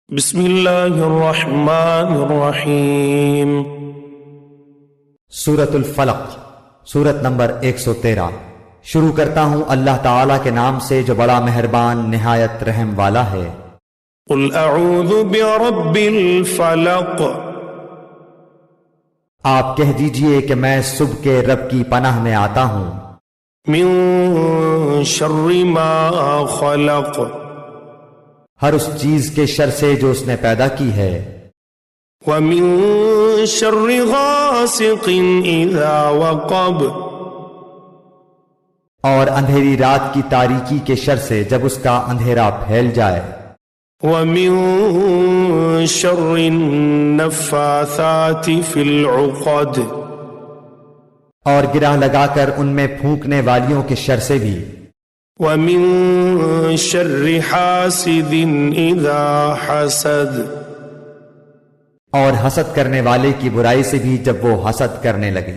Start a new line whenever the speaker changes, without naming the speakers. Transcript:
بسم اللہ الرحمن الرحیم۔
سورۃ الفلق، سورت نمبر 113۔ شروع کرتا ہوں اللہ تعالیٰ کے نام سے جو بڑا مہربان نہایت رحم والا ہے۔
قل اعوذ برب الفلق،
آپ کہہ دیجئے کہ میں صبح کے رب کی پناہ میں آتا ہوں۔
من شر ما خلق،
ہر اس چیز کے شر سے جو اس نے پیدا کی ہے۔
ومن شر غاسق اذا وقب،
اور اندھیری رات کی تاریکی کے شر سے جب اس کا اندھیرا پھیل جائے۔
ومن شر النفاثات فی العقد،
اور گرہ لگا کر ان میں پھونکنے والیوں کے شر سے بھی۔
ومن شر حاسد اذا حسد،
اور حسد کرنے والے کی برائی سے بھی جب وہ حسد کرنے لگے۔